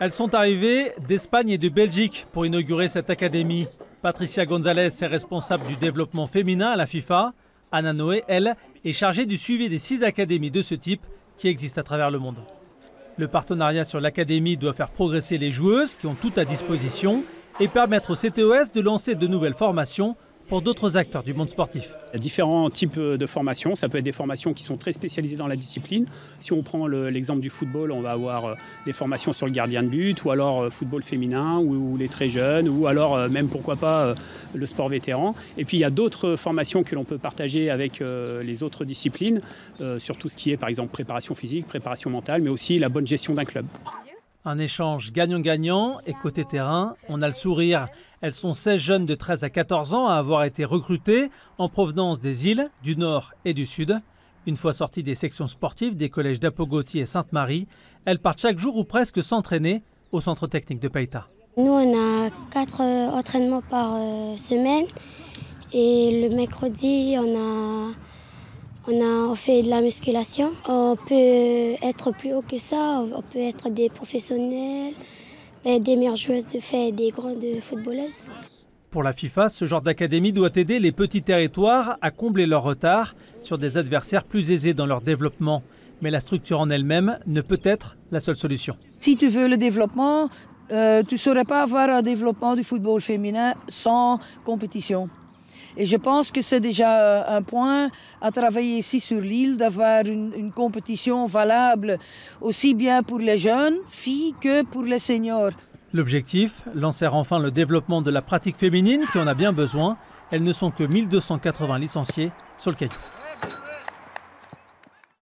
Elles sont arrivées d'Espagne et de Belgique pour inaugurer cette académie. Patricia González est responsable du développement féminin à la FIFA. Anna Noé, elle, est chargée du suivi des 6 académies de ce type qui existent à travers le monde. Le partenariat sur l'académie doit faire progresser les joueuses qui ont tout à disposition et permettre au CTOS de lancer de nouvelles formations pour d'autres acteurs du monde sportif. Il y a différents types de formations. Ça peut être des formations qui sont très spécialisées dans la discipline. Si on prend l'exemple du football, on va avoir des formations sur le gardien de but, ou alors football féminin, ou les très jeunes, ou alors même pourquoi pas le sport vétéran. Et puis il y a d'autres formations que l'on peut partager avec les autres disciplines, sur tout ce qui est par exemple préparation physique, préparation mentale, mais aussi la bonne gestion d'un club. Un échange gagnant-gagnant et côté terrain, on a le sourire. Elles sont 16 jeunes de 13 à 14 ans à avoir été recrutées en provenance des îles, du Nord et du Sud. Une fois sorties des sections sportives des collèges d'Apogoti et Sainte-Marie, elles partent chaque jour ou presque s'entraîner au centre technique de Païta. Nous, on a 4 entraînements par semaine et le mercredi, on fait de la musculation. On peut être plus haut que ça, on peut être des professionnels, des meilleures joueuses de fait, des grandes footballeuses. Pour la FIFA, ce genre d'académie doit aider les petits territoires à combler leur retard sur des adversaires plus aisés dans leur développement. Mais la structure en elle-même ne peut être la seule solution. Si tu veux le développement, tu ne saurais pas avoir un développement du football féminin sans compétition. Et je pense que c'est déjà un point à travailler ici sur l'île, d'avoir une compétition valable aussi bien pour les jeunes filles que pour les seniors. L'objectif, lancer enfin le développement de la pratique féminine qui en a bien besoin. Elles ne sont que 1280 licenciées sur le caillou.